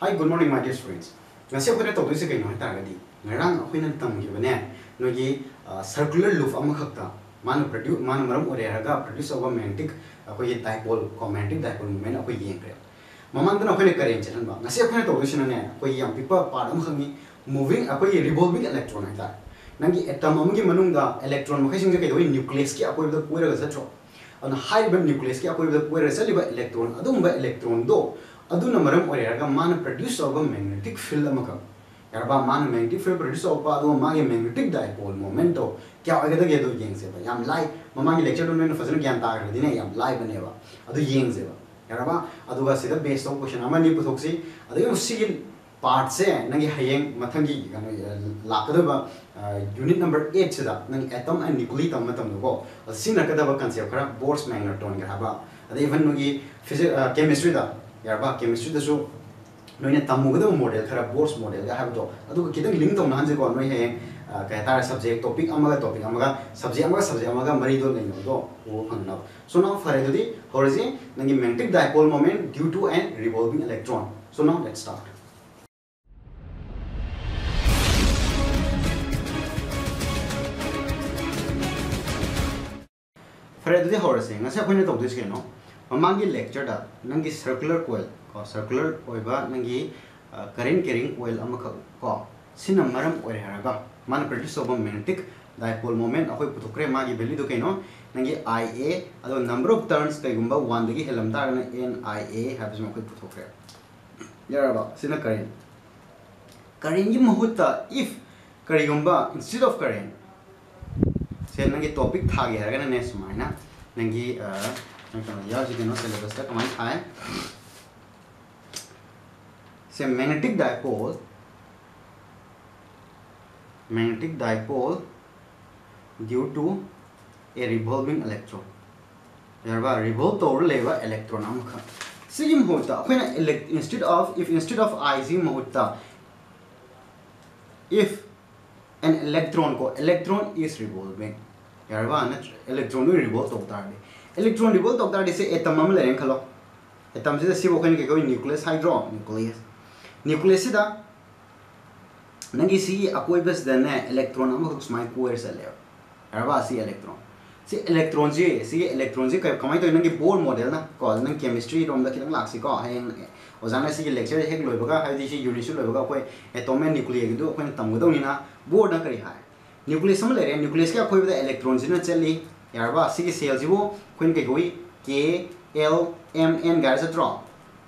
Hi, good morning, my dear friends. Ngasi ako na tawag sa kayo ng targadi. Ngarang ako yung nagtamong yun na nogi circular loop ang makakta. Mano maram oreraga produce of a magnetic ako yung dipole, magnetic dipole moment ako yung kaya. Mamang doon ako yung current yan ba. Ngasi ako na tawag sa na ako yung pipa para mo kami moving ako yung revolving electron ay ta. Nangi atom among yung manung electron makasing kayo yung nucleus ki ako yung puwera sa tro. Ano hybrid nucleus ki ako yung puwera sa liba electron. Adong ba electron do? Aduna maram oreraga man produce of a magnetic field amaka yarba man magnetic field produce of adu magi magnetic dipole momento kya agada ge do yeng se ba yam live mamagi lecture do no fazana gyan ta agada dine yam live bane ba adu yeng se ba yarba adu ga sida based on question amani puthoksi adu yo sigil part se nangi hayeng mathangi gano lakada ba unit number 8 se da nangi atom and nuclei tam matam go sina kada ba concept khara Bohr's magneton ga ba adu even nugi physics chemistry da yarba chemistry da so noina tamugada model khara Bohr's model ga habto adu kitang link to nan je ko noi he ka ta subject topic amaga subject amaga mari do nei do o phangna so now for the horizon nangi magnetic dipole moment due to an revolving electron. So now let's start. For the horizon ngasa phone to this ke no mamangi lecture da nangi circular coil oiba nangi current carrying coil amaka ko sina maram ore haraga man produce of magnetic dipole moment akoi puthokre magi value do kaino nangi ia ado number of turns kai gumba 1 dagi helam da na nia habis makoi puthokre yaraba sina current gi mahutta if kari gumba instead of current se nangi topic thagi haraga na next maina nangi syllabus का command है से magnetic dipole due to a revolving electron यारबा revolve तो लेवा electron हमका SIM होता अपने instead of I SIM होता if an electron is revolving यारबा ना electron भी revolve होता है electron revolve to that is atom am le khalo atom se si bokhen ke koi nucleus nucleus da nangi si akoi bes da na electron am khus mai coer se le arba si electron ji kai kamai to nangi Bohr model na ko nang chemistry rom da kilang laksi ko hang ozana si lecture hek loi baga ha di si unit su loi baga koi atom and nucleus gi do koi tam go ni na Bohr na kari hai nucleus am le nucleus ka koi da electron ji na cheli yarba si cell jibo kun ke goi k l m n gar sa draw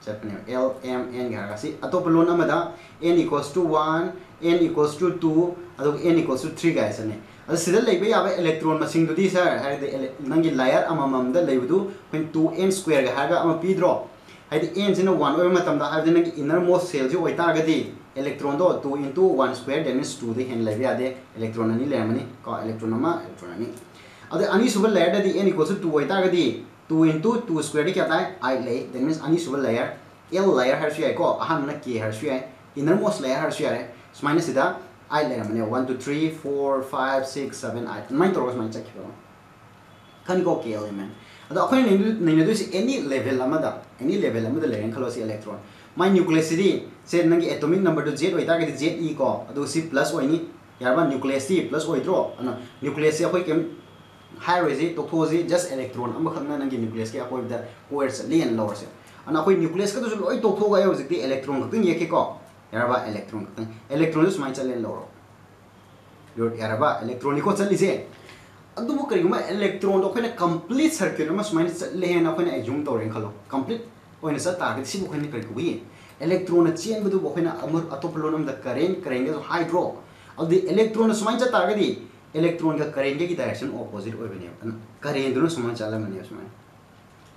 chapne l m n gar si atop lon amada n equals to 1 n equals to 2 adu n equals to 3 guys ane adu sida leibe yaba electron masing du di sir ha de nangi layer amamam da leibudu kun 2n square ga haga ama p draw ha de n sina 1 oi matam da ha de nangi innermost cell ji oi ta ga di electron do 2 into 1 square that means 2 de hen leibe ade electron ani le mani ko electron ani अदे अनि Subal layer the n equals to 2 होता है गदी 2 into 2 square दी क्या था I ले that means अनि Subal layer l layer हर शुया को अहम ना k हर शुया innermost layer हर शुया है स्माइने सीधा I layer मने 1 2 3 4 5 6 7 8 माइन तो रोज माइन चेक करो kan ko k element अदे अपन नहीं तो any level अमदा लेयर खलो सी electron my nucleus दी से नंगी atomic number तो z होता है गदी z e को अदो सी plus होइनी यारबा nucleus सी plus होइद्रो अना nucleus से कोई केम hydrogen tokhoji just electron am khakna nangi nucleus ke akoi da coers lien lower se ana akoi nucleus ka do loi tokhoga yo jikti electron khakting yeke ko yaraba electron is mai chalen lower yo yaraba electron ko chali se adu mo kari ma electron do khoina complete circuit ma smai challe hen akhoina assume to ren khalo complete oina sa target si bo khoina kari ko bi electron chen bu do bo khoina amur atopolonum da current do hydro al the electron smai cha target di electron का current की direction opposite हो बने अपन current दोनों समान चाला बने उसमें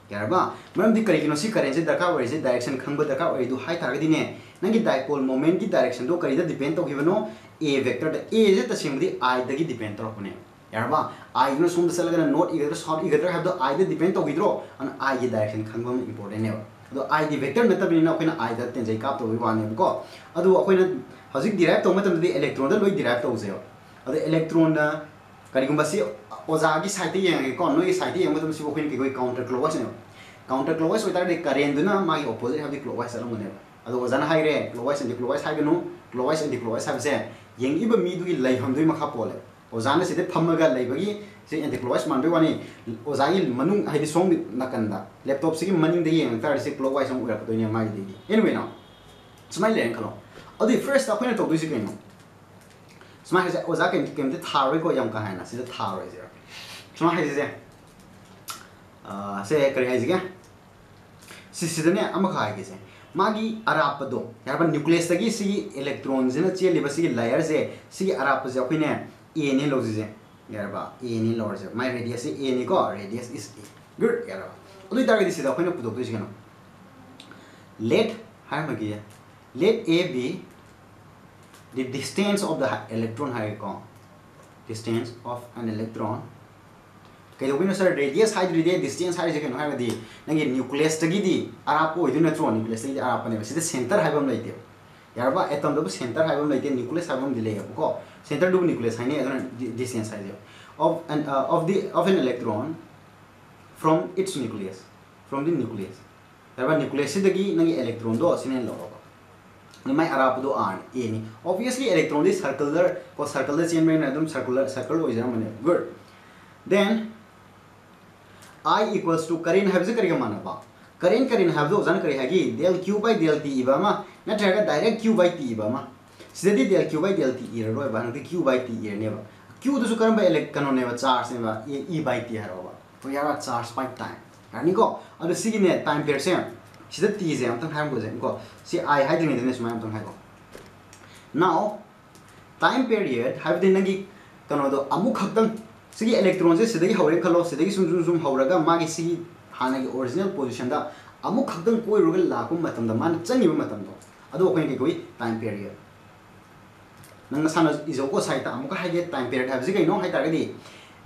क्या रहा मतलब दी current की current से दरकार हो इसे direction खंग दरकार हो इधु high target दिने नंगी dipole moment की direction दो करी दा depend तो गिवनो a vector दा a जे तस्वीर दी I दा की depend तो अपने यार बा I नो सुन दस लगना note इधर short इधर है तो I दा depend तो गिद्रो अन I की direction खंग बम important है तो I दी vector में तब इन्हें अपने I दा तेंजे काप तो विवाने बको अदु अपने हजिक derive तो मतलब दी electron दा लोई derive तो उसे हो अदे electron ना करीगुम्बा सी ओजा की साइड ये को नो ये साइड ये मतलब सी कोइन के कोई काउंटर क्लॉकवाइज ने counter clockwise होता है current दुना मागी opposite है clockwise चलो मुने अदो वजन हाई रे clockwise and clockwise हाई गनो clockwise and clockwise हाई से यंगी ब मी दुगी लाइफ हम दुई मखा पोले ओजान से दे फमगा लाइबगी से एंटी क्लॉकवाइज मानबे वानी ओजागी मनुंग हाइदि सोंग नकंदा लैपटॉप से मनिंग दे यंग तार से क्लॉकवाइज हम उरक दोनी माई देगी एनीवे नाउ स्माइल लेन खलो अदि फर्स्ट अपन तो दुसी केनो स्माइल से ओजा केम ते थारोय को यम का है ना से थारोय जे स्माइल से करे है जे सिसिदने अम खा है से मागी अरापदो यार न्यूक्लियस तगी सी इलेक्ट्रॉन जिना चेलिबा सी लेयर से सी अराप जे अखिने ए ने लोजिजे यार बा ए ने लोजे माय रेडियस से ए ने को रेडियस इज ए गुड यार बा उदि तारगे दिसिदा अखिने पुदो दिस केनो लेट हाय मगी let A be the distance of the electron hierarchy. Distance of an electron. Okay, we know sir radius height radius distance height is going to be the nucleus tagi di arapo idu neutron nucleus tagi arapo ne the center haibam laite yarba atom do center haibam laite nucleus haibam dile ko center do nucleus haine adon distance height of an electron from its nucleus from the nucleus yarba nucleus tagi nagi electron do sinen lo my arap do an any obviously electron is circular chain में एकदम circle हो जाना मने good then I equals to current have से करेगा माना बा current have दो जान करे है कि del q by del t इबा मा ना ट्रेगा direct q by t इबा मा सीधे del q by del t इर रो बा नते q by t इर ने बा q तो सुकरम बा elect कनो ने बा charge ने बा e by t हरो बा तो यार charge by time यानी को अब सी ने time period से सीधा t जे हम तंग हाम को जे को सी I हाई दिन ने सुमा हम तंग हाई को now time period have दिन नगी कनो दो अमु खतंग सी इलेक्ट्रॉन से सीधे हौरे खलो सीधे सुम हौरगा मागी सी हाना की ओरिजिनल पोजीशन दा अमु खतंग कोई रुगल लाको मतम दा मान चंगी मतम दो अदो कोई के कोई टाइम पीरियड नंग साना इजो को साइता अमु का हाई टाइम पीरियड have जे नो हाई तारगदी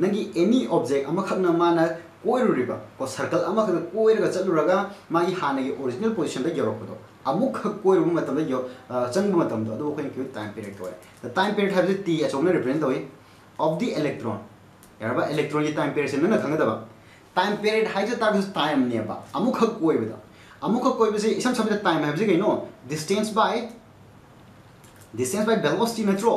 नंगी एनी ऑब्जेक्ट अमु खतना माना कोई रुरिबा को सर्कल अमु खत कोई रगा चलुरगा मागी हाना की ओरिजिनल पोजीशन दा यरोपदो अमु ख कोई रुम मतम दा यो चंग मतम दो अदो कोई के टाइम पीरियड को द टाइम पीरियड have जे t अचोंग रिप्रेजेंट होई of the electron यारबा इलेक्ट्रॉन की टाइम पीरियड से न खंगदबा टाइम पीरियड हाइज ताग टाइम नेबा अमुख कोई बसे इसम सब टाइम है जे नो डिस्टेंस बाय वेलोसिटी नत्रो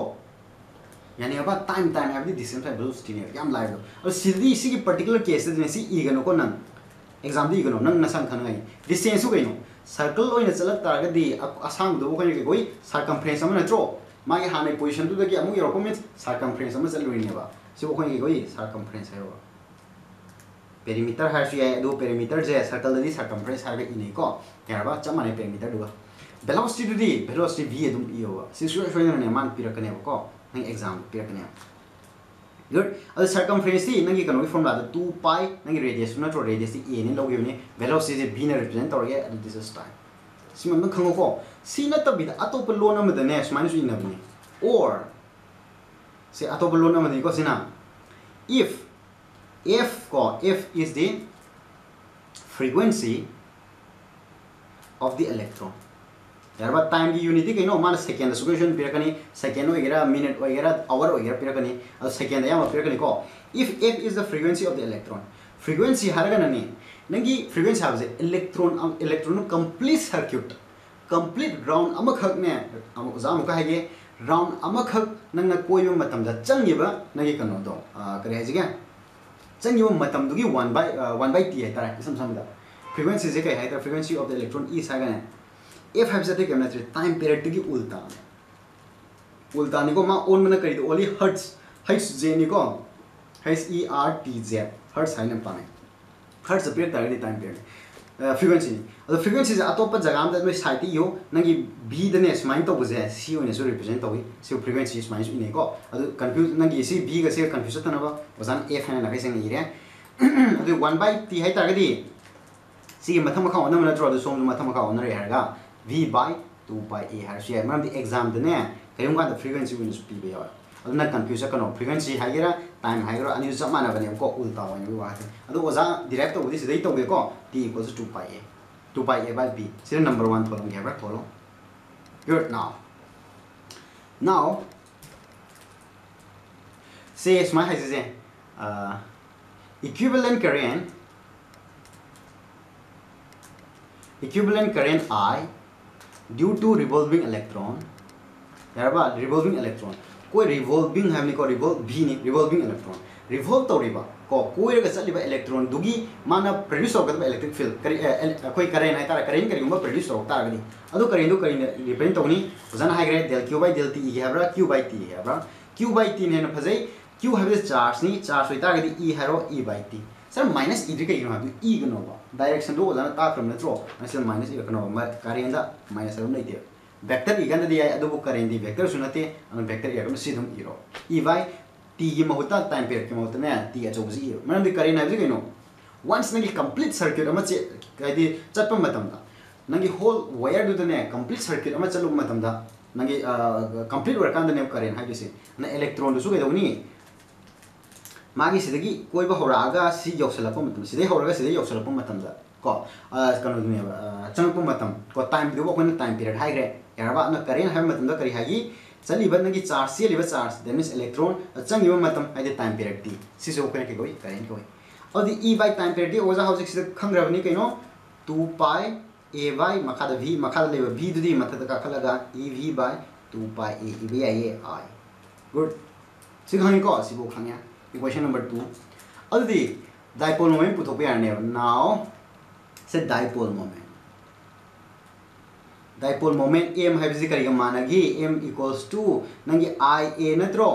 यानी अब टाइम है डिस्टेंस बाय वेलोसिटी ने याम लाइव और सीधी इसी की पर्टिकुलर केस ने सी इगनो को नन एग्जाम दी इगनो नन नसन खनगाई डिस्टेंस गइनो सर्कल ओइन चलत तागदी असांग दो कोई सर्कमफ्रेंस अम नत्रो मागे हाने पोजीशन तो दगी अमु यरो मींस सर्कमफ्रेंस अम चलुइनेबा सिबो कोई सर्कमफ्रेंस है पेरीमीटर है दो पेरीमीटर जे सर्कल ददी सर्कमफ्रेंस है इने को यारबा चमाने पेरीमीटर दुगा वेलोसिटी v एकदम इयो सिचुएशन ने मान पिरकने को नंग एग्जाम पिरकने गुड अद सर्कमफ्रेंस ती नंगी कनो फॉर्मुला 2 पाई नंगी रेडियस नट्रो रेडियस ती a ने लोगिबने वेलोसिटी v ने रिप्रेजेंट तोरगे दिस इज टाइम सिम न खंगो को सी नतबि अतोप लोन अमदने स्माइल सु इनबने or से अतोप लोन अमदने को सिना if is the frequency of the electron यार बात टाइम की यूनिट ही कहीं मान सेकेंड सुकेशन पिरकनी सेकेंड वगैरह मिनट वगैरह आवर वगैरह पिरकनी और सेकेंड या पिरकनी को if f is the frequency of the electron frequency हरगा ननी नंगी frequency हावजे electron complete circuit complete round अमखक ने जाम का है ये round अमखक नंगना कोई भी मतम जा चंगीबा नंगी कनो दो करे है जिगा चंगीबा मतम दुगी 1 by t है तारा इसम समझा frequency जे कहे है तो frequency of the electron is है गने f है जते केमना टाइम पीरियड की उल्टा निको मा ओन मना करी ओली हर्ट्ज जे निको hertz हर्ट्ज है न पाने हर्ट्ज पीरियड तारगदी टाइम पीरियड फ्रीक्वेंसी अदो फ्रीक्वेंसी अतोप जगह में नो साइट यो नंगी b दने स्माइन तो बजे c ओने सो रिप्रेजेंट तोई सी फ्रीक्वेंसी स्माइन इने को अदो कंफ्यूज नंगी सी b ग से कंफ्यूज तनबा वजान f है ना कैसे इरे अदो 1 by t है तारगदी सी मथम खा ओन मन द्रो सोम मथम खा ओन रे हरगा v by 2 by a har shi man the exam dene kayum kan the frequency will be be yaw aduna confuse kano frequency hagira time hagira ani ju mana bane ko ulta wa ni wa adu oza direct to this dei to ge ko t equals to 2 pi a by b this is number 1 problem here follow good now say smart has equivalent current equivalent current I due to revolving electron yaraba revolving electron koi revolving havni ko revolve v ni revolving electron revolve tawriba ko koi ga chaliba electron dugi mana produce of electric field kari koi current hai tara current kari umba produce of tara gani adu current do current depend tawni ozana high grade del q by del t habra q by t habra q by t ne na phajai q have charge ni charge hoi tara gadi e haro e by t sir minus e kai no e gano ba direction do ozana ta from na tro asel minus e gano ba current da minus aro nei de vector e ganda di adu current di vector sunate an vector e gano sidum e ro e by t gi mahuta time period ki mahuta ne t ajo ji manam di current have ji no once nangi complete circuit ama che kai di chatpa matam da nangi whole wire do ne complete circuit ama chalu matam da nangi complete work and ne current ha ji na electron do su kai do ni magi sidagi koi ba horaga si yoksala pa matam sidai horaga sidai yoksala pa matam da ko kanu ne chang pa matam ko time do ko ne time period high grade yaraba na current have matam da kari hagi chali ba nagi charge se liba charge that means electron chang yiba matam ai de time period t si so ko ne ke goi current ko और दी e by time period ओजा house से खंग्रबनी कइनो 2 pi a by मखादा v मखादा लेबा v दुदी मथदा का खलगा e v by 2 pi a e by a I good सि खंगे को सिबो खंया equation number 2 और दी डाइपोल मोमेंट पुथो पे आने नाउ से डाइपोल मोमेंट m है बिजि करिगा मानगी m equals to नंगी I a नत्रो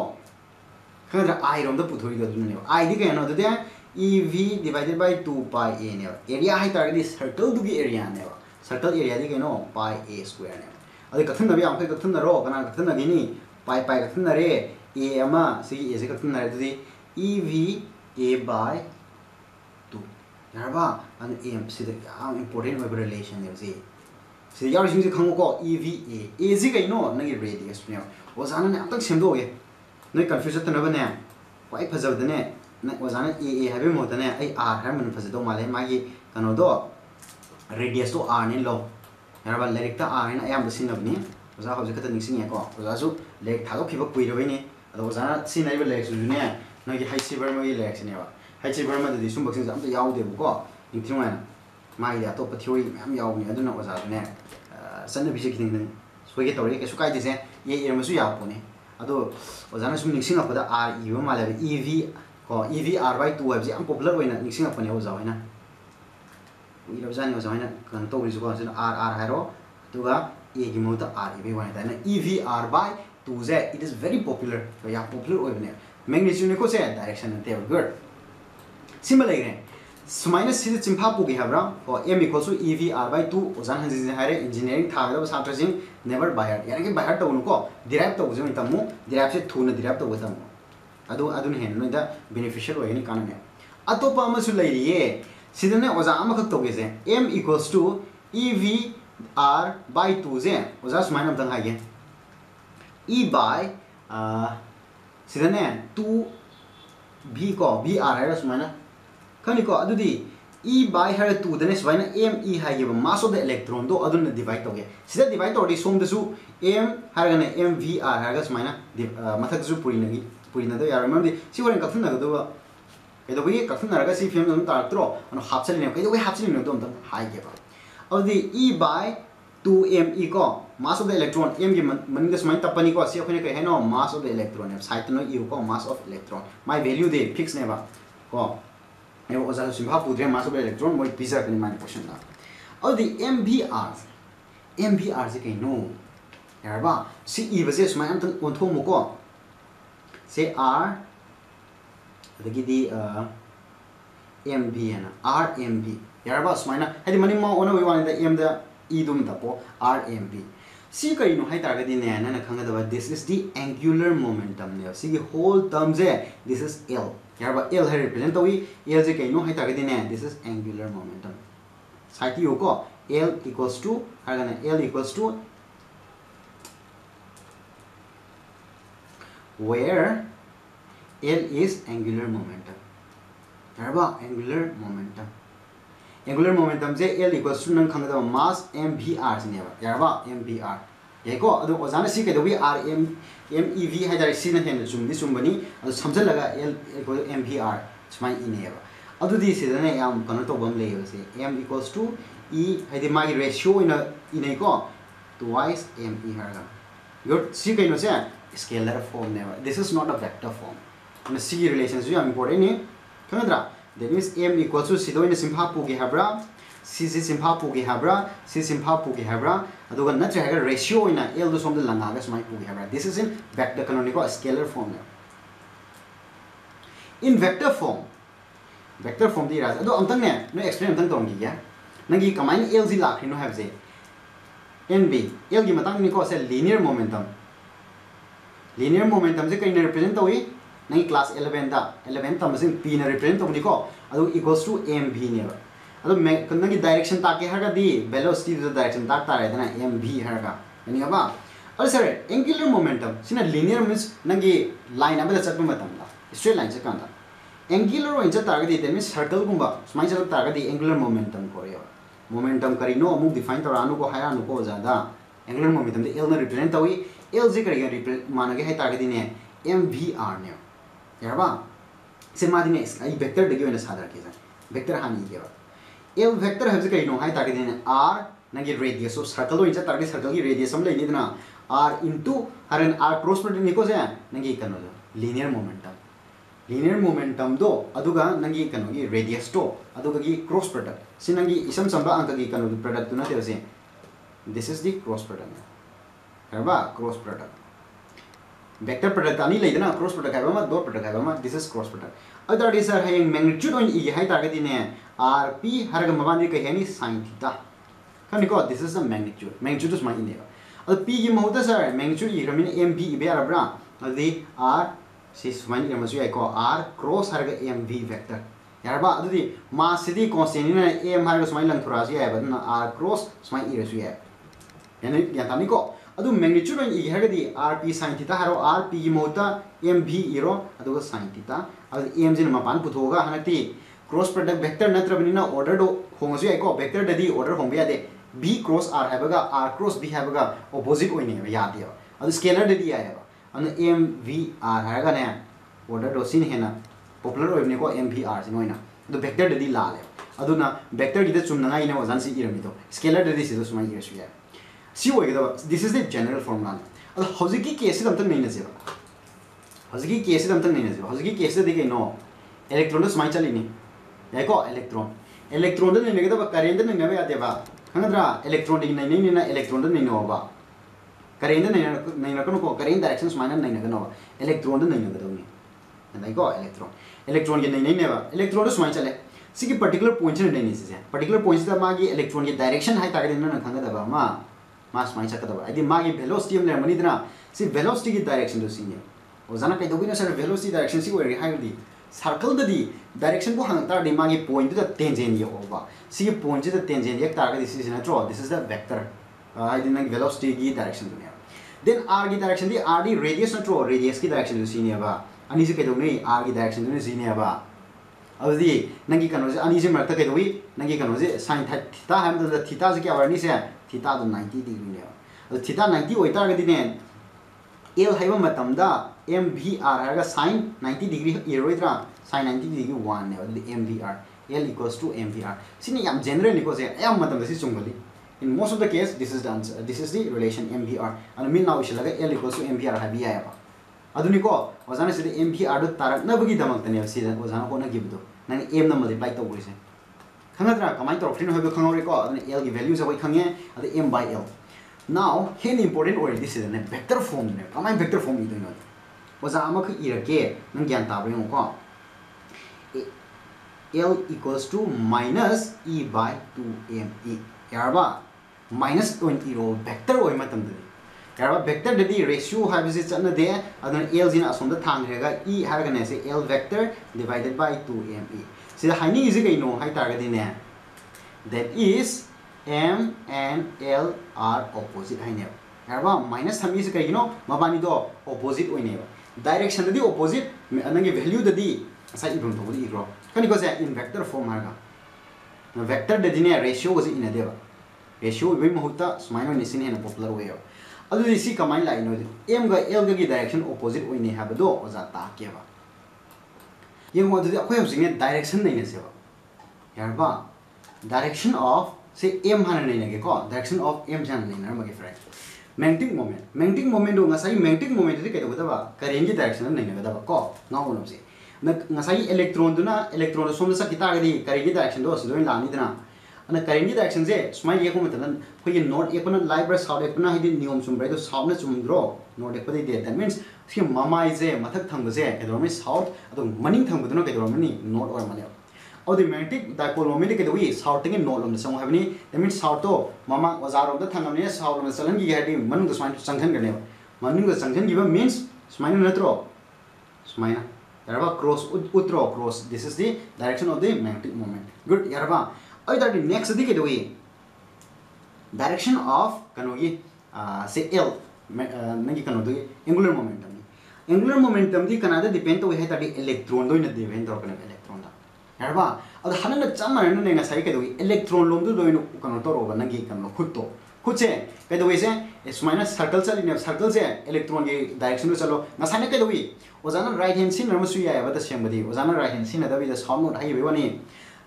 खंगरा I रोम द पुथोइ द दुने I दी केनो ददे EV divided by 2 pi a ne area hai target circle du gi area ne circle area di keno pi a square ne adi kathun nabi am kai kathun na ro kana kathun na gini pi kathun na re a ama si a se kathun na re di EV a by 2 yarba an am si the important web relation ne si yar jing ji khango ko EV a ji kai no na gi radius ne ozana ne atak sem do ye noi confusion ta na ba ne pai phajau da ne na ozana a have mo tane ai r har man phase do male magi kano do radius to r ne lo yaraba lyric ta r ne ayam sin abni oza hoje kata ningsing ko oza su leg thago khiba kui ro ni ado ozana sin ai ba leg su ne no gi high silver mo gi leg ne ba high silver ma di sum boxing am ta yaw de ko ningsing ma magi da to pa theory am yaw ni aduna oza ne san bi se king ne so ge tawre ke su kai de se ye ma su ya po ne ado ozana sum ningsing apa da r e ba male ev EV R by 2 है हम popular होइना निक्सिंग अपने हो जावैना इ रबजानी हो जावैना कन तो रिजो को R R harrow Tuga ए की मोता R ए वाइन ताना EV R by 2 J it is very popular तो या पॉपुलर होइने मैग्नीट्यूड को से डायरेक्शन ते गुड सिंबल है माइनस से चिंफा पुगे हबरा और m equals to EV R by 2 ओजान हंजी हारे इंजीनियरिंग थागदा छात्र सिंह नेवर बाय हार्ट यानी कि बाय हार्ट तो उनको डिराइव तो जो तमु डिराइव से थूना डिराइव तो तमु अदुन हेन नोदा बेनिफिशियल होयनि कानने अतोपा अमसु लैरिये सिदने ओजा अमखक तोगेसे m equals to ev r by 2 जे ओजा सुमाइन अमतंग हागे e by सिदने 2 v को v r है सुमाइना खनि को अदुदी e by हर 2 दने सुमाइना m e Hage mass of the electron दो अदुन डिवाइड तोगे सिदा डिवाइड तोडी सोम दसु m हरगने m v r हरगा सुमाइना मथक जु पुरिनगी पुरिना दो यार ममदी सी होरेन कथन ना दो केदो बि कथन नारगा सी फिल्म दम तारत्रो अन हापचली ने केदो बि हापचली ने दम हाई के बा अब दी e by 2m e को mass of the electron m की मन के समाइन तपनी को सी अपने के है नो मास ऑफ द इलेक्ट्रॉन है साइट नो e को मास ऑफ इलेक्ट्रॉन माय वैल्यू दे फिक्स ने बा को ए ओजा सिंभा पुद्रे मास ऑफ द इलेक्ट्रॉन मोय पिजर कनि मान क्वेश्चन ना अब दी mvr जे के नो यार बा सी e बजे समाइन अंत कोन्थो मुको से R अदगी MV है ना RMV यार बात स्माइना है दी मनी माँ ओना वी वाले दा M दा E दुम दा पो RMV सी करी नो है तारगे दी ने ना खंगा दा this is the angular momentum ने सी की whole term J this is L यार बा L है represent तो वी L जे कहीं नो है तारगे दी ने this is angular momentum साइटी यो को L equals to हर गने L equals to where L is angular momentum. Yarba angular momentum. Angular momentum J L equals to नंग खंगदा mass mvr ने बा yarba mvr. ये को अदो ओजाना सी के दो भी r m mev है जारे सी न हेन जुम दी जुम बनी अदो समझ लगा L equals mvr स्माइ इ ने बा अदो दी से ने याम कनो तो बम ले से m equals to e haidi magi ratio ina inai ko twice me harga your si kaino se scalar form ne this is not a vector form and c relations is important ni kanadra that means m equals to sido ina simpha pu ge habra c simpha pu ge habra c simpha pu ge habra aduga natra haga ratio ina l do som de langa ga smai pu ge habra this is in vector canonical scalar form ne in vector form di ras ado amtang ne no explain amtang tong gi ya nangi kamain l ji la khino have je nb l gi matang ni ko se linear momentum je kain represent tawi nangi class 11 da 11 tam sing p na represent tawi ko ado equals to mv ne ado me nangi direction ta ke haga di velocity the direction ta ta re dana mv haga ani ba ado sir angular momentum sina linear means nangi line abela chatpa matam la straight line se kanda angular oi cha target that means circle gumba smai cha target angular momentum ko yo momentum kari no amuk define tora anu ko haya anu ko jada angular momentum de l na represent tawi l je kari represent manage hai target ne mvr ne yarba se madine ai vector de gena sadar ke vector hani ke l vector have je kari no hai target ne r nangi radius of circle oi cha target circle ki radius am le ni na r into r cross product ni ko se nangi kano linear momentum do aduga nangi kano gi radius to aduga gi cross product sinangi isam samba angka gi kano gi product na te this is the cross product harba cross product vector product ani leidana cross product ha ma dot product ha ma this is cross product other is are having magnitude on e hai target ne rp harga mabandi ka hani sin theta kan ko this is the magnitude is my in there ad p gi mahuta sir magnitude e ramin mv be arabra adi r sis mani amasu ai ko r cross harga mv vector yarba adudi mass city constant na m harga smai lang thura si ai badna r cross smai e rasu ai yani yantani ko adu magnitude on e harga di rp sin theta haro rp gi mota mv iro aduga sin theta adu m jin mapan puthoga hanati cross product vector natrabni na order do hongasu ai ko vector dadi order hongbe ade b cross r habaga r cross b habaga opposite oine ya dia adu scalar dadi ai ba anu mvr haga ne order do sin hena popular oibne ko mvr sin oina adu vector dadi la le aduna vector gi da chumna ngai ne wazan si irami to scalar dadi si do suma irasu ya si oi ga this is the general formula adu hojiki case dam tan nei na se hojiki case dam tan nei na se hojiki case de ke no electron do suma chali ni ya ko electron do nei ga da current nei na ba ya de ba hangadra electron di nei na electron do nei no ba current नहीं ना कनो को current directions minus नहीं ना कनो electron नहीं ना कदम नहीं नहीं को electron के नहीं बा electron तो समाई चले सी की particular point नहीं से particular point से मागी electron के direction है ताकि ना खंगा दबा मा समाई चक्कर दबा यदि मागी velocity हम ले मनी इतना सी velocity की direction तो सीने और जाना कहीं तो भी ना सर velocity direction सी वो है दी circle ददी direction को हंगता है मागी point तो tangent ये होगा सी की point से tangent एक ताकि दिस इज ना draw this is the vector I didn't velocity की direction दुनिया then r की direction दी r दी radius ना ट्रो radius की direction दुसी नहीं बा अनी से कहते नहीं r की direction दुनी सी नहीं बा अब दी नंगी कनो से अनी से मरता कहते हुई नंगी कनो से sin theta हम तो theta से क्या वारनी से theta तो 90 डिग्री ने अब theta 90 होता है कहते हैं l है वो मतलब दा mvr है का sin 90 डिग्री इरोइद्रा sin 90 डिग्री 1 ने अब mvr l equals to mvr cine yam general निको से याम मतलब से चुंगली in most of the case this is the answer this is the relation mvr and mean now ishalaga l equals to mvr habi ya ba aduni ko ozana se mvr do tarak na bagi damak tane se ozana ko na give do nang m na multiply to buri se khangadra kamai to free no habe khangore ko aduni l ki values abo khangye adu m by l now hen important or this is a vector form ne kamai vector form idu no oza amak irake nang gyan ta bring ko l equals to minus e by 2me yarba minus 20 ro vector oi matam de yarba vector de ratio have is chana de adon l jina asom da thang rega e har ga ne se l vector divided by 2me se haini is ga no hai target ne that is m and l are opposite hai ne yarba minus thami se kai no mabani do opposite oi ne direction de opposite anangi value de sai ibum to di ro kani ko se in vector form har ga vector de ne ratio was in a deva ratio we mahuta smile ni sin hena popular way adu isi kamai lai no m ga l ga gi direction opposite oi ne ha ba do oza ta ke ba yeng mo du akhoi hosing ne direction nei ne se ba yar ba direction of से m हाना नहीं लगे को direction of m जान नहीं ना मगे friend magnetic moment दो ngasai magnetic moment दे केदो बदबा करेंट की डायरेक्शन नहीं लगे दबा को नाउ नो से ngasai इलेक्ट्रॉन सोम सा किता गदी करेंट की डायरेक्शन दो सिलोइन लानी दना अन करेंट की डायरेक्शन से स्माइल ये को मतलब कोई नोट एक ना लाइव ब्रश साउंड एक ना हिदि नियम सुम ब्रे तो साउंड ना चुमद्रो नोट एक पदे दैट मींस सी मामाई जे मथक थंग जे केदो में साउंड अदो मनिंग थंग बदनो केदो मनी नोट और मने और द मैग्नेटिक डाइपोल मोमेंट के दोई साउथ टिंग नोट लम संग हैबनी दैट मींस साउथ तो मामा वजार ऑफ द थंगमने साउथ में चलन की हैडी मनु द स्माइन संघन करने मनु द संघन गिव मींस स्माइन नत्रो स्माइन यारबा क्रॉस उत्रो cross this is the direction of the magnetic moment good यारबा और द नेक्स्ट दी के दोई डायरेक्शन ऑफ कनोगी से एल नगी कनो दोई एंगुलर मोमेंटम दी कनादा डिपेंड तो है ताडी इलेक्ट्रॉन दोई न डिपेंड तो कने इलेक्ट्रॉन दा यारबा अद हनन चमन ने ngasai के दोई इलेक्ट्रॉन लोम दोई नो कनो तो रोबा नगी कनो खुद से के दोई से इस माइनस सर्कल चली ने सर्कल से इलेक्ट्रॉन के डायरेक्शन में चलो ngasai ने के दोई ओजाना राइट हैंड सिन नरम सुई आया बता सेम बदी ओजाना राइट हैंड सिन दबी द साउंड नोट हाई बेवनी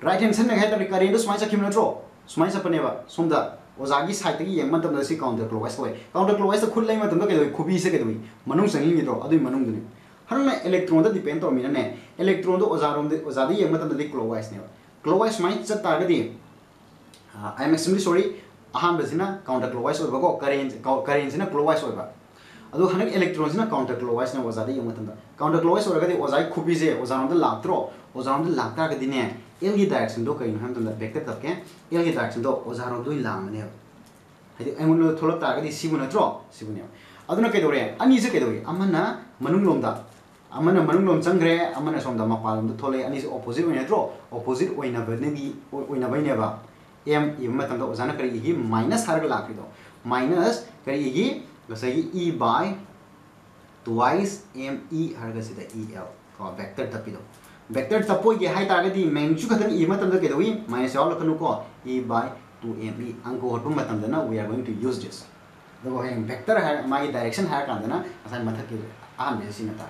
राइट हैंड सिन ने है ताडी करेंट स्माइ सा किम नत्रो स्माइ सा पनेबा सोमदा ओजागी साइड तगी यंग मतम दसी काउंटर क्लॉकवाइज होय काउंटर क्लॉकवाइज खुद लै मतम के दोई खुबी से के दोई मनु संगिंग गिद्रो अदुई मनुंग दुनी हरना इलेक्ट्रॉन द डिपेंड तो मिनने इलेक्ट्रॉन दो ओजारोम दे ओजादी यंग मतम ददी क्लॉकवाइज ने क्लॉकवाइज माइ चत तागदी आई एम एक्सट्रीमली सॉरी अहाम बसिना काउंटर क्लॉकवाइज होय बको करेंट सिना क्लॉकवाइज होय बा अदो हनक इलेक्ट्रॉन सिना काउंटर क्लॉकवाइज ने ओजादी यंग मतम काउंटर क्लॉकवाइज होरगदी ओजाई खुबी से ओजारोम द लाक्त्रो ओजारोम द लाक्ता गदी ने एल की डायरेक्शन दो कहीं हम तुम वेक्टर तक के एल की डायरेक्शन दो ओजारोम दो लामने हाइदि एंगुलर थोलक तागदी सिबु नत्रो सिबुने अदुना केदोरे अनि से केदोरे अमना मनुंग लोमदा अमना मनुंग लोम चंग्रे अमना सोमदा मपालम दो थोले अनि से ऑपोजिट ओइना त्रो ऑपोजिट ओइना बनेगी ओइना बैनेबा एम इम मतम दो ओजाना करिगी माइनस हारग लाक्रिदो माइनस करिगी गसगी e by twice m e हारग सिदा ई एल को वेक्टर तपिदो वेक्टर तपोय के हाइ तागदी मेंचु खतन ई मतम दो केदोई माइनस याव लखनु को ई बाय 2me अंको हटु मतम दना we are going to use this दो है वेक्टर है माई डायरेक्शन है कांदना असन मथक के आम बे सिनता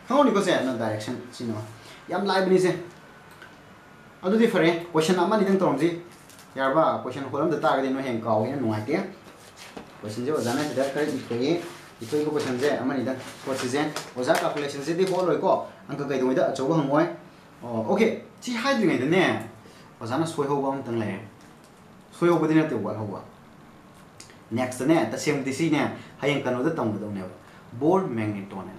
खाओ निको से न डायरेक्शन सिनो याम लाइव नि से अदुदि फरे क्वेश्चन अमा निदन तोमजी यारबा क्वेश्चन होलम द तागदि नो हें काव हे नुआइते क्वेश्चन जे ओजाना द कर इतोय को क्वेश्चन जे अमा निदन कोसिजन ओजा कैलकुलेशन से दि होलोय को अंक गै दोय द अचो हमोय ओके ची हाइद्रिङै द ने ओजाना सोय होबा हम तंग ले सोय होबदि नते वा होबा नेक्स्ट ने त सेम दिसी ने हायं कनो द तंग दो ने बोर्ड मैग्नेटोन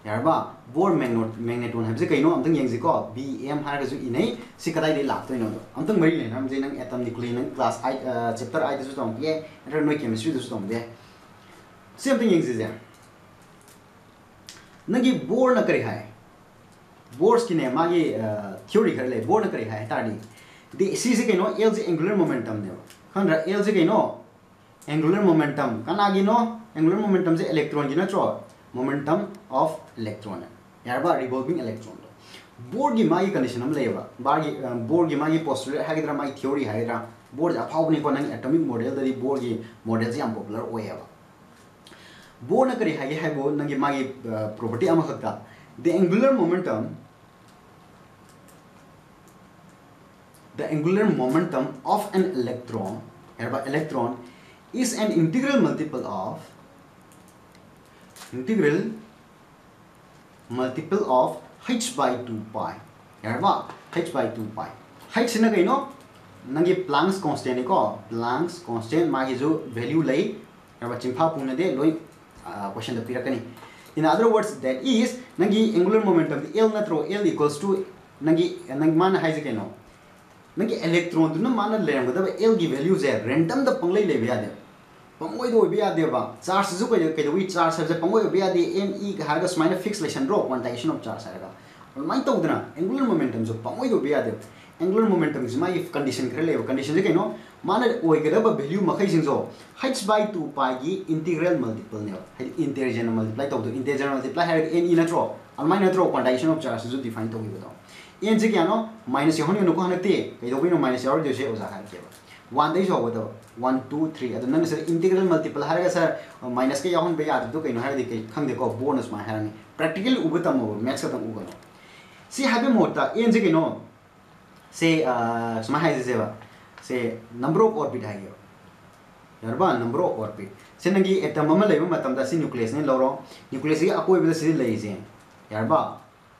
यारबा बोर्ड मैग्नेटोन हबजे कइनो अमतंग यंगजि को बीएम हारगा जु इनै सि कदाइ दे लाक्तोय नो अमतंग मरि ले नाम जे नंग एटम न्यूक्लियर नंग क्लास 8 चैप्टर 8 दसु तंग ये एंटर नो केमिस्ट्री दसु तंग दे सेम थिंग यंगजि जे नंगी बोर्ड न करि हाय बोर्ड्स की ने मागी थ्योरी कर ले बोर्ड न करि हाय ताडी दे सी से कइनो एल जे एंगुलर मोमेंटम ने खंद्रा एल जे कइनो एंगुलर मोमेंटम कनागी नो एंगुलर मोमेंटम जे इलेक्ट्रॉन की नत्रो मोमेंटम ऑफ इलेक्ट्रॉन यारबा रिवॉल्विंग इलेक्ट्रॉन बोर्ड की मागी कंडीशन हम लेबा बागी बोर्ड की मागी पोस्टुलेट हाइद्रा मागी थ्योरी हाइद्रा बोर्ड अफावनी को नंग एटॉमिक मॉडल दरी बोर्ड की मॉडल जे हम पॉपुलर ओयबा बोर्ड न करि हागे हाइबो नंगी मागी प्रॉपर्टी अमा खता the angular momentum of an electron hereby electron is an integral multiple of h by 2 pi hereby h by 2 pi h sina kaino nangi Planck's constant ko Planck's constant magi jo value lay hereby chimpa pune de loi question da pirakani in other words that is nangi angular momentum L natro L equals to nangi man haise kaino नंगे electron दुना माना लेरम गदब L की value J random the पंगलै लेबे यादे पंगोय दो बे यादे बा चार्ज जु कोय के दोई चार्ज सबसे पंगोय बे यादे m e हारगा स्माइना फिक्स लेशन रो क्वांटाइजेशन ऑफ चार्ज हारगा माइ तौदना एंगुलर मोमेंटम जो पंगोय दो बे यादे एंगुलर मोमेंटम जे माइ कंडीशन कर लेबो कंडीशन जे कइनो माना ओय गदब वैल्यू मखै सिंग जो h by 2 pi की इंटीग्रल मल्टीपल ने है इंटीजर मल्टीप्लाई तौदो इंटीजर मल्टीप्लाई हारगा n e नत्रो अलमाइ नत्रो क्वांटाइजेशन ऑफ चार्ज जो डिफाइन तौबी बताओ एन जे क्यानो माइनस यहोन नो को हनते कइदो बिनो माइनस यावर जे ओजा हार के 1 दे जो बदो 1 2 3 अद नन सर इंटीग्रल मल्टीपल हारगा सर माइनस के यहोन बे याद दो कइनो हारदि कइ खंगदे को बोनस मा हारनी प्रैक्टिकल उब तम मैथ्स का तम उगनो सी हाबे मोटा एन जे कइनो से समा हाइ जेबा से नंबर ऑफ ऑर्बिट है यारबा नंबर ऑफ ऑर्बिट से नंगी एटम अमा लेबा मतम दा सी न्यूक्लियस ने लौरो न्यूक्लियस की अकोय बदा से लेजे यारबा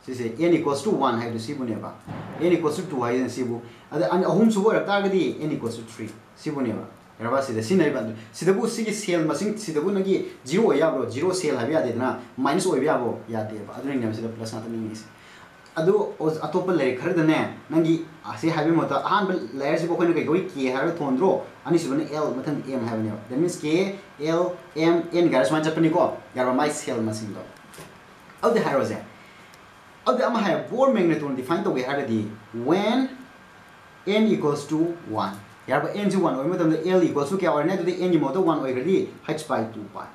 से n equals to 1 है सिबु नेबा n equals to 2 है सिबु अद अहुम सुबो रता गदी n equals to 3 सिबु नेबा यारबा से सिनै बा सिदबु सिगी सेल मसिंग सिदबु नगी 0 याब्रो 0 सेल हाबि यादे ना माइनस ओय याबो यादे बा अदु ने सिदा प्लस ना तनी अदु अतोप लेर खरदने नंगी असे हाबि मता अहान लेयर से बखोन कई के हार थोंद्रो अनि सिबने l मथन m हाबने that means k l m n गारस मान चपनी को यारबा माइ सेल मसिंग दो अब दे हारोजे अब अमा हाय बोर मैग्नेट्रॉन डिफाइन तो वे हारदी when n equals to 1 यारबा n से 1 ओय मतम l equals to क्या और ने तो n की मोतो 1 ओयगदी h by 2 pi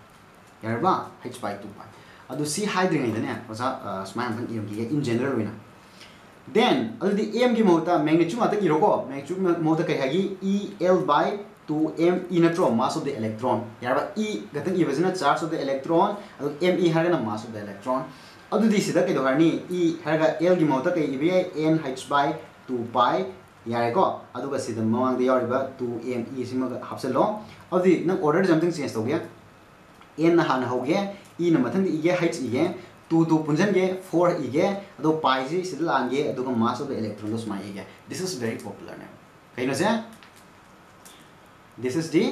यारबा h by 2 pi अदु सी हाइड्रिंग ने ओसा स्माइल फन m की इन जनरल वेना then अदु m की मोता मैग्नीट्यूड माता इरोको मैग्नीट्यूड मोता कई हागी e l by 2 m e नट्रो मास ऑफ द इलेक्ट्रॉन यारबा e गतन e बजना चार्ज ऑफ द इलेक्ट्रॉन अदु m e हारगना मास ऑफ द इलेक्ट्रॉन अदु दी सिदा के दोहरनी e हारगा l की मोता कई इबे n h by 2 pi यारेको अदुगा सिदा मवांग दे यारिबा 2 m e सिमा हापसलो अदु न ऑर्डर जम्थिंग चेंज तो गया n हान हो गया e न मथन इगे h इगे 2 2 पुंजन गे 4 इगे अदो पाई जी सिदा लांगे अदुगा मास ऑफ द इलेक्ट्रॉन दोस माइ इगे this is very popular name कहिनो से this is the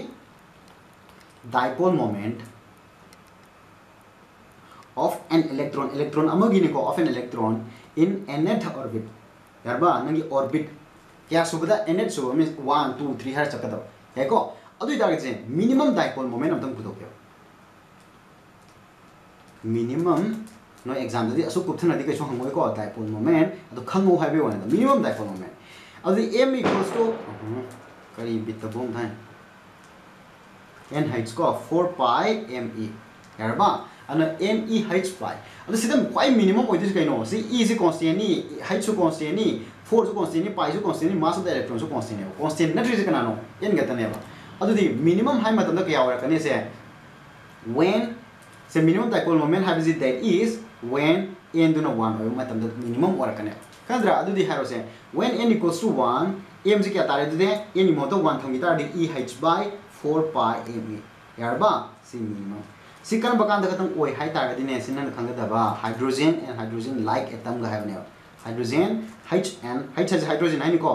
dipole moment of an electron electron अमगी निको of an electron in nth orbit यारबा नंगी ऑर्बिट क्या सुबदा nth सुब मींस 1 2 3 हर चकदो हेको अदु इदागे जे मिनिमम डाइपोल मोमेंट अमतम पुदोक्यो मिनिमम नो एग्जाम दि असु कुथन दि कैसो हंगोय को डाइपोल मोमेंट अदु खंगो हाइबे वन मिनिमम डाइपोल मोमेंट अदु m इक्वल्स टू करी बित बोम थाय n h को 4 pi m e यारबा अन m e h pi अदु सिदम क्वाइ मिनिमम ओइदिस कैनो सी e से कांस्टेंट नी h सु कांस्टेंट नी 4 सु कांस्टेंट नी pi सु कांस्टेंट नी मास ऑफ द इलेक्ट्रॉन सु कांस्टेंट ने कांस्टेंट नट्री से कनानो n गतनेबा अदु दि मिनिमम हाइ मतम द क्या होरा कने से when से मिनिमम डाइपोल मोमेंट हाइबजी that is when n do not 1 ओय मतम द मिनिमम ओरा कने कंद्रा अदु दि हारो से when n equals to 1 m से क्या तारे दे n मोतो 1 थंगी तारे e h by 4 pi m e यारबा सी मिनिमम सी कन बकान द खतम ओय हाइ तारे दिने सिनन खंगदबा hydrogen and hydrogen like atom गा हाइबने hydrogen h and h has hydrogen हाइ निको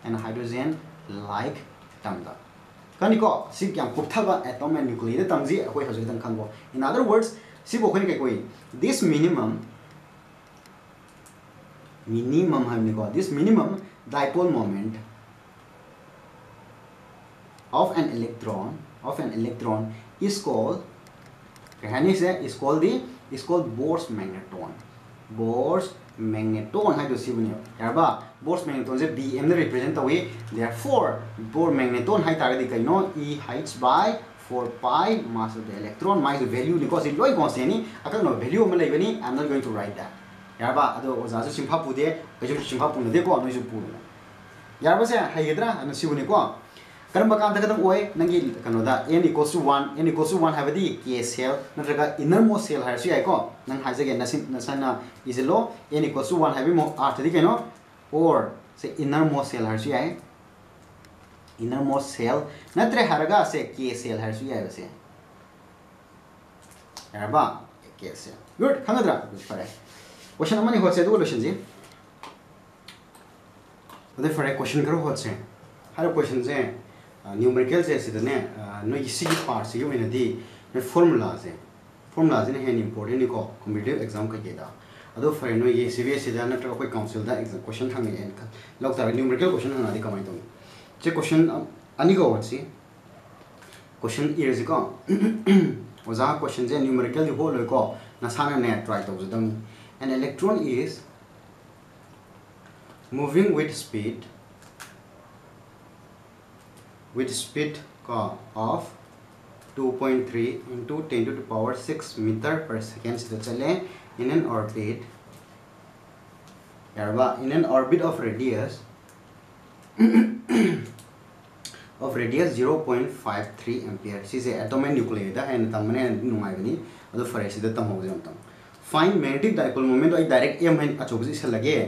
एंड हाइड्रोजन लाइक एटम दा कनिको सी क्या कुथबा एटम एंड न्यूक्लियर तमजी अखोय हजि तन खंगो इन अदर वर्ड्स सी बोखनि के कोई दिस मिनिमम हाइनिको this minimum dipole moment of an electron is called Bohr's magneton. Bohr's magneton है जो सी बनियो यारबा Bohr's magneton से Bm ने represent हुए therefore Bohr magneton है तारे दिखाई नो E h by 4 pi mass of the electron माइस value because it लोई constant नहीं अगर नो value में लेबनी I'm not going to write that यारबा अदो ओजासु सिंफा पुदे कैसे सिंफा पुन दे को नोइसु पुनो यारबा से हाइगद्रा अन सी बनिको करम बकान तक ओए नंगी कनोदा n equals to 1 हाबदी k सेल नत्रगा इनर मोस्ट सेल हारसु याइको नंग हाइजगे नसना इजलो n equals to 1 हाबी मो आर्थदी केनो और से इनर मोस्ट सेल हारसु याइ इनर मोस्ट सेल नत्रे हारगा से k सेल हारसु याइ बसे यारबा k सेल गुड खंगद्रा फरे क्वेश्चन अमनी होसे दो लोशन जी ओदे फरे क्वेश्चन करो होसे हर क्वेश्चन से न्यूमेरिकल से सिदने नो इसी पार्ट से योमेन दी नो फार्मूला ने है इंपॉर्टेंट निको कॉम्पिटिटिव एग्जाम का केदा अदो फरे नो ये सीबीएसई दा नत्र कोई काउंसिल दा एग्जाम क्वेश्चन थांगे एन लॉक ता न्यूमेरिकल क्वेश्चन हना दी कमाई तो जे क्वेश्चन अनि को वछि क्वेश्चन इज को ओजा क्वेश्चन जे न्यूमेरिकल दी होल को नसाना ने ट्राई तो जदम an electron is moving with speed of 2.3 into 10 to the power 6 meter per second से चले in an orbit यारबा in an orbit of radius 0.53 ampere सिसे atom and nuclei दा है तमने नुमाई बनी अदो फरे सिदा तम हो जम तम find magnetic dipole moment आई direct m है अचोब से लगे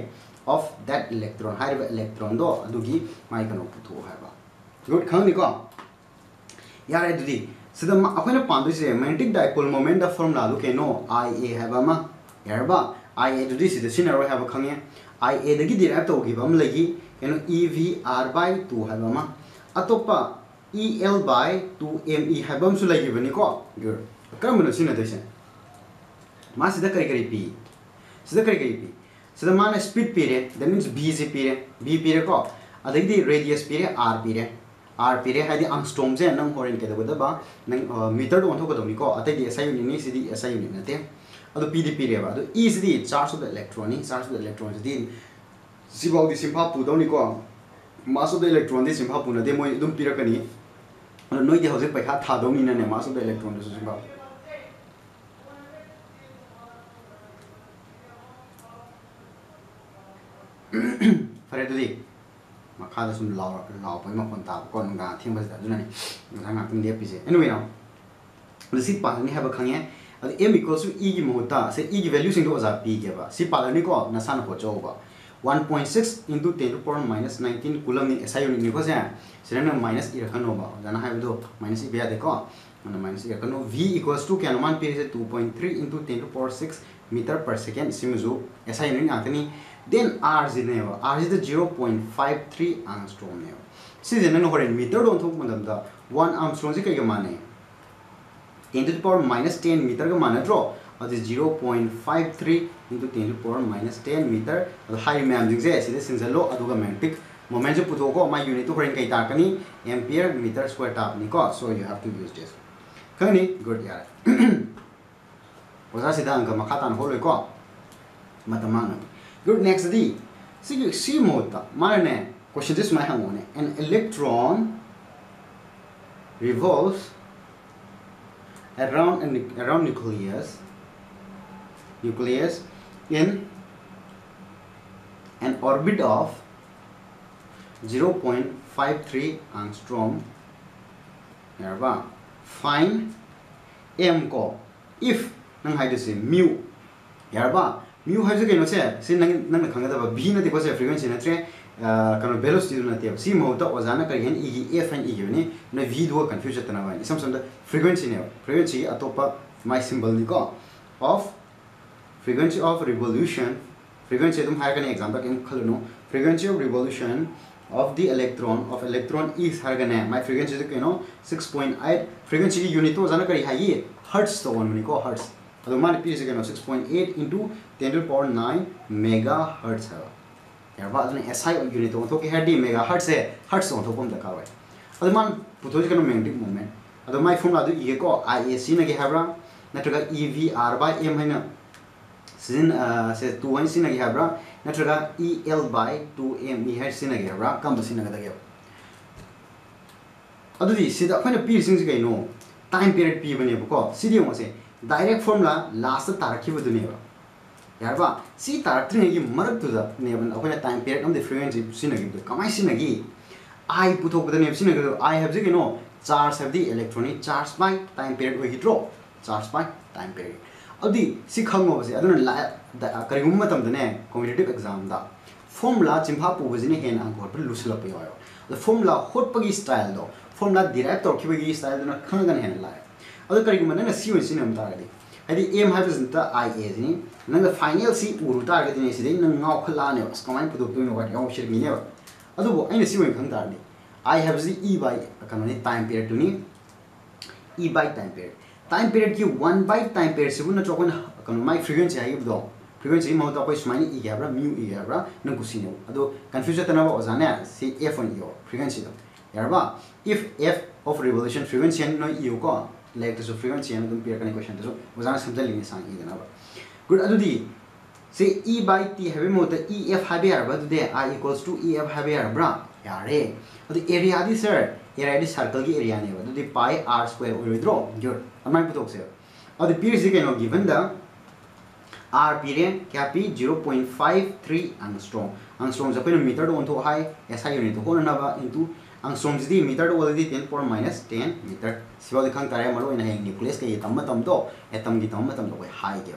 of that electron higher electron दो अदुगी माई कनो पुथो हाइबा good khang ni ko yare dudi sida ma akhona pandu se magnetic dipole moment da formula lu ke no ia have ma yarba ia dudi sida sinaro have khang ye ia dagi derive to gi bam lagi keno evr by 2 have ma atopa el by 2me have bam su lagi bani ko good karam no sina desen ma sida kari pi sida kari pi sida mana speed period that means b is period b period ko adagi radius period r period R period hai di angstrom je nang horen ke da ba nang meter do onthok do ni ko atai di SI unit ni sidi SI unit na te adu p di period ba adu e sidi charge of the electron ni charge of the electron sidi sibau di simpha pu do ni ko mass of the electron di simpha pu na de moi dum pirak ni adu noi di hose paikha tha do ni na ne mass of the electron do simpha fare do di makha da sum lao pai ma kon ta kon ga thing ba da juna ni nga nga tum de pi se anyway now the si pa ni have a khang ye m equals to e gi mo ta se e gi value sing do za p ge ba si pa ni ko na san ko cho ba 1.6 into 10 to power minus 19 coulomb ni SI unit ni ko se se na minus e rakhan no ba jana ha do minus e be de ko na minus e rakhan no v equals to can man p se 2.3 into 10 to power 6 meter per second simuzu SI unit na tani then r is neva r is the 0.53 angstrom neva si je no horen meter don thok mandam da 1 angstrom je kai ga mane 10 to the power minus 10 meter ga mane dro that is 0.53 into 10 to the power minus 10 meter the high man jing je si de sin lo adu ga magnetic moment je putho ko my unit to horen kai ta kani ampere meter square ta ni ko so you have to use this kani good yar oza sida ang ka makatan holoi ko matamang good next di see mode mane question this my hang on an electron revolves around nucleus in an orbit of 0.53 angstrom yarba find m ko if nang hai this mu yarba mu hai je no se nang khanga da b na de ko se frequency na tre kana velocity na te si mo ta ozana ka gen e f and e ni na v do confuse ta na ba sam da frequency ne frequency atopa my symbol ni ko of frequency of revolution frequency dum hai kan example kem khalo frequency of revolution of the electron is har gane my frequency is you know 6.8 frequency ki unit to ozana ka hai hertz to one ni ko hertz adu man p is 6.8 into 10 to the power 9 megahertz hai yarba adun SI unit to thoki hertz megahertz hai hertz to thopom da ka wai adu man puthoji kana magnetic moment adu my formula adu e ko iac na ge habra natraga evr by m haina sin se 2 1 sin na ge habra natraga el by 2m e hertz sin na ge habra kam sin na ga da ge adu di sida khona p sing ji no time period p bane ko sidi mo se direct formula last tarakhi bu ne ba yarba si tarakri gi marak tu da ne ban akhona time period on the frequency sinagi du kamai sinagi I puthok da ne sinagi I have ji no charge have the electronic charge by time period we draw charge by time period adi si khango ba se aduna la karigum matam da ne competitive exam da formula chimha pu bu ji ne hen ang ko lusla pa yo the formula hot pagi style do formula derive tor ki gi style da khangan hen la adu karigum na si won sinam ta ga di adi m have is the ia ni nang the final c uru ta ga ni si nang ngau khala ne as kamai pudu tu no ga yong shir mi ne adu bo aina si wen khang ta ni I have the e by kanoni time period tu ni e by time period ki 1 by time period se bun to kon kan my frequency ai do frequency mo ta koi smai e ga bra mu e ga bra nang kusi ne adu confusion ta na ba ozana si f on yo frequency do yarba if f of revolution frequency no e ko like this frequency and dum pair kan question so ozana samjal ni sang e na ba good adu di say e by t have mo ta ef have ya ba de I equals to ef have ya bra yare adu area di sir area di circle ki area ne ba adu di pi r square we withdraw good amai putok se adu period is given the r period kya p 0.53 angstrom ja pen meter do on to high SI unit to na ba into angstrom di meter do already 10 power minus 10 meter siwa de khang tare maro ina hang nucleus ke tam do atom gi tam do high ge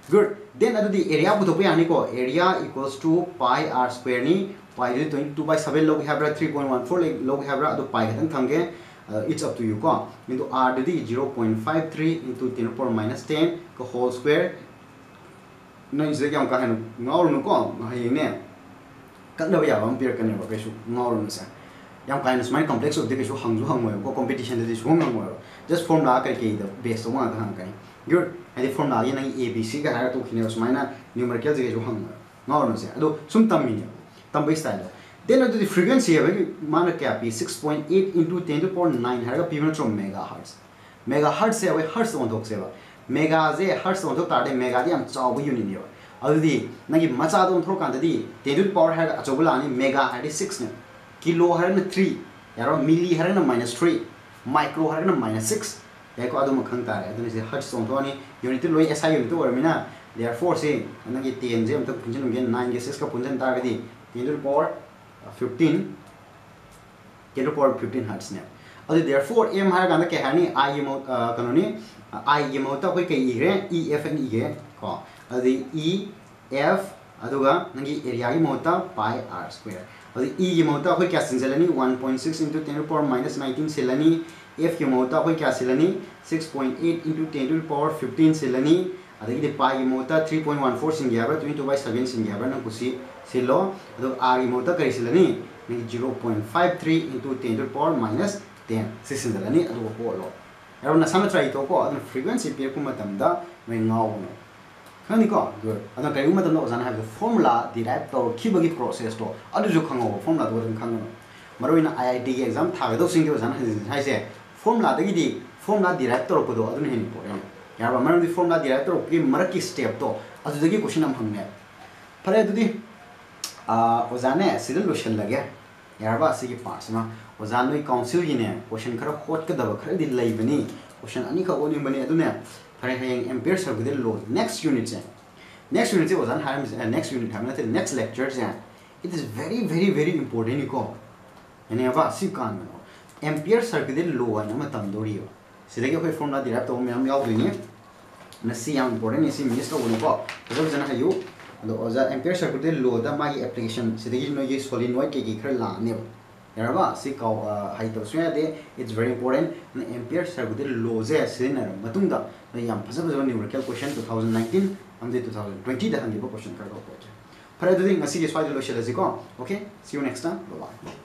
good then adu di area putok ya ni ko area equals to pi r square ni पाई 22/7 लोग हैब्रा 3.14 लोग हैब्रा अदो पाई खतंग थंगे it's up to you ko into r didi 0.53 into 10 to the power minus 10 ko whole square na is kyam ka hanu ngaur nu ko hai ne kak da ya bam pier kan ne ba ke su ngaur nu sa yam kind of smart complex of the ke su hangju hangmo ko competition de su hangmo just formula ka ke the base one da hang kan good and the formula ye na abc ka ha to khine usmaina numerical je su hangmo ngaur nu sa ado sum tam mi tam bai style then the frequency है माना क्या P 6.8 into 10 to the power 9 है का पीवन चो megahertz से away hertz वंथोक से mega जे hertz वंथोक तारे mega दी हम चाव यूनिट ने अदुदी नगी मचा दो वंथोक कांददी 10 to the power है अचोबला नि मेगा है 6 ने किलो है न 3 यारो मिली है न -3 माइक्रो है न -6 याको अदु मखंग तारे अदुनी से हर्ट्ज वंथोक नि यूनिट लोय एसआई यूनिट वरमिना therefore से नगी 10 जे हम तक पुंजन उगे 9 के 6 का पुंजन तारे दी 10 to the power 15 10 to the power 15 hertz ne adi therefore m har ganda ke hani I mo kanoni I ge mo ta koi ke e re e f n e ge ko adi e f aduga nangi area gi mo ta pi r square adi e ge mo ta koi kya sinjalani 1.6 into 10 to the power minus 19 silani f ge mo ta koi kya silani 6.8 into 10 to the power 15 silani adi de pi ge mo ta 3.14 singyaba 22/7 singyaba na kusi silo ado r ge mo ta kari silani 0.53 into 10 to the power minus 10 sisindalani ado ko lo ero na sama try to ko ado frequency pe ku matam da me ngau no khani ko good ado kai u matam no ozana have the formula derive to khibagi process to ado ju khango formula do dum khango maroina iit exam thaga do sing ozana hai se formula da gi di formula derive to ko do ado ne important yarba maroin di formula derive to ki maraki step to ado da gi question am hangne pare ado di ओजाने सिदल लोशन लगे यारबा सिगी parts में ओजान नोई council गिने question खरा होट के दब खरा दि लैबनी क्वेश्चन अनि खा ओनि बने अदुने फरे हयंग एम्पियर सर्किट लो नेक्स्ट यूनिट से ओजान हारम नेक्स्ट यूनिट हम नते नेक्स्ट लेक्चर से इट इज वेरी इंपोर्टेंट को यानी अब सि कान में एम्पियर सर्किट लो न मतम दोरियो सिदगे कोई फॉर्मुला डिराइव तो हम याव दोइने न सि याम इंपोर्टेंट इसी मिस तो उनको जब जना हयु ado oza ampere circuit law da magi application sidagi no ye solenoid ke gi khar la ne yaraba si ka hai to so de it's very important ampere circuit law je sina matung da yam phasa phasa numerical question 2019 and 2020 da hangi question kar ko pare do ngasi ge swai lo shela ji ko okay see you next time bye bye